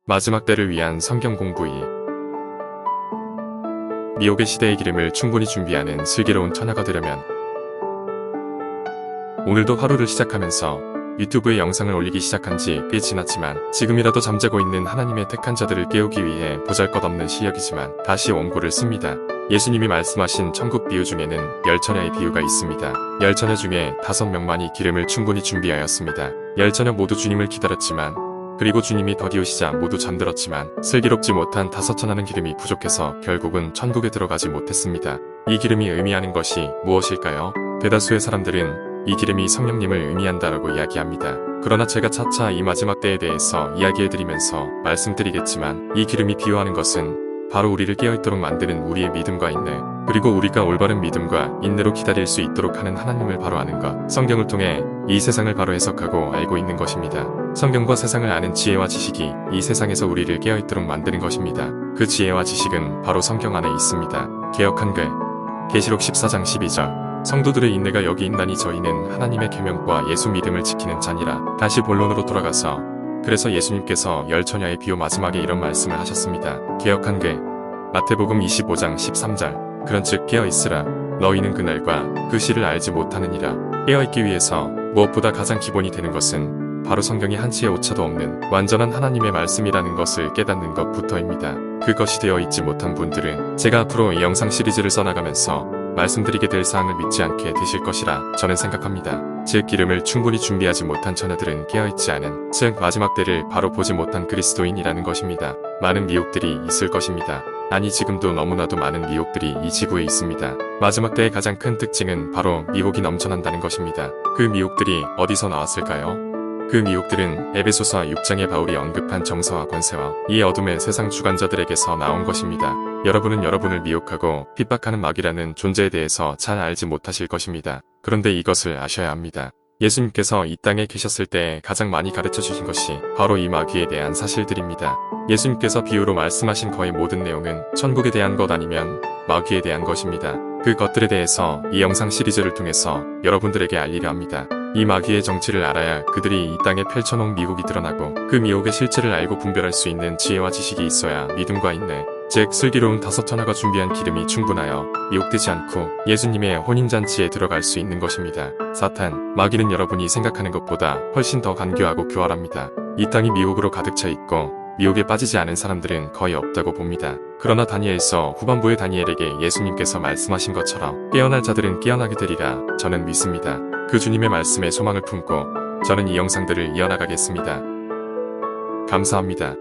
마지막 때를 위한 성경 공부 2. 미혹의 시대의 기름을 충분히 준비하는 슬기로운 처녀가 되려면 오늘도 하루를 시작하면서 유튜브에 영상을 올리기 시작한 지 꽤 지났지만 지금이라도 잠자고 있는 하나님의 택한 자들을 깨우기 위해 보잘것없는 실력이지만 다시 원고를 씁니다. 예수님이 말씀하신 천국 비유 중에는 10처녀의 비유가 있습니다. 10처녀 중에 5명만이 기름을 충분히 준비하였습니다. 10처녀 모두 주님을 기다렸지만 그리고 주님이 더디 오시자 모두 잠들었지만 슬기롭지 못한 5처녀는 기름이 부족해서 결국은 천국에 들어가지 못했습니다. 이 기름이 의미하는 것이 무엇일까요? 대다수의 사람들은 이 기름이 성령님을 의미한다라고 이야기합니다. 그러나 제가 차차 이 마지막 때에 대해서 이야기해드리면서 말씀드리겠지만 이 기름이 비유하는 것은 바로 우리를 깨어있도록 만드는 우리의 믿음과 인내, 그리고 우리가 올바른 믿음과 인내로 기다릴 수 있도록 하는 하나님을 바로 아는 것, 성경을 통해 이 세상을 바로 해석하고 알고 있는 것입니다. 성경과 세상을 아는 지혜와 지식이 이 세상에서 우리를 깨어있도록 만드는 것입니다. 그 지혜와 지식은 바로 성경 안에 있습니다. 개역 한글 계시록 14장 12절 성도들의 인내가 여기 있나니 저희는 하나님의 계명과 예수 믿음을 지키는 자니라. 다시 본론으로 돌아가서 그래서 예수님께서 10처녀의 비유 마지막에 이런 말씀을 하셨습니다. 개역 한글 마태복음 25장 13절 그런즉 깨어있으라 너희는 그날과 그 시를 알지 못하느니라. 깨어있기 위해서 무엇보다 가장 기본이 되는 것은 바로 성경이 한치의 오차도 없는 완전한 하나님의 말씀이라는 것을 깨닫는 것부터입니다. 그것이 되어 있지 못한 분들은 제가 앞으로 이 영상 시리즈를 써나가면서 말씀드리게 될 사항을 믿지 않게 되실 것이라 저는 생각합니다. 즉 기름을 충분히 준비하지 못한 처녀들은 깨어있지 않은, 즉 마지막 때를 바로 보지 못한 그리스도인이라는 것입니다. 많은 미혹들이 있을 것입니다. 아니 지금도 너무나도 많은 미혹들이 이 지구에 있습니다. 마지막 때의 가장 큰 특징은 바로 미혹이 넘쳐난다는 것입니다. 그 미혹들이 어디서 나왔을까요? 그 미혹들은 에베소서 6장의 바울이 언급한 정사와 권세와 이 어둠의 세상 주관자들에게서 나온 것입니다. 여러분은 여러분을 미혹하고 핍박하는 마귀라는 존재에 대해서 잘 알지 못하실 것입니다. 그런데 이것을 아셔야 합니다. 예수님께서 이 땅에 계셨을 때 가장 많이 가르쳐 주신 것이 바로 이 마귀에 대한 사실들입니다. 예수님께서 비유로 말씀하신 거의 모든 내용은 천국에 대한 것 아니면 마귀에 대한 것입니다. 그 것들에 대해서 이 영상 시리즈를 통해서 여러분들에게 알리려 합니다. 이 마귀의 정치를 알아야 그들이 이 땅에 펼쳐놓은 미혹이 드러나고 그 미혹의 실체를 알고 분별할 수 있는 지혜와 지식이 있어야 믿음과 인내, 즉 슬기로운 5처녀가 준비한 기름이 충분하여 미혹되지 않고 예수님의 혼인잔치에 들어갈 수 있는 것입니다. 사탄, 마귀는 여러분이 생각하는 것보다 훨씬 더 간교하고 교활합니다. 이 땅이 미혹으로 가득 차 있고 미혹에 빠지지 않은 사람들은 거의 없다고 봅니다. 그러나 다니엘서 후반부의 다니엘에게 예수님께서 말씀하신 것처럼 깨어날 자들은 깨어나게 되리라 저는 믿습니다. 그 주님의 말씀에 소망을 품고 저는 이 영상들을 이어나가겠습니다. 감사합니다.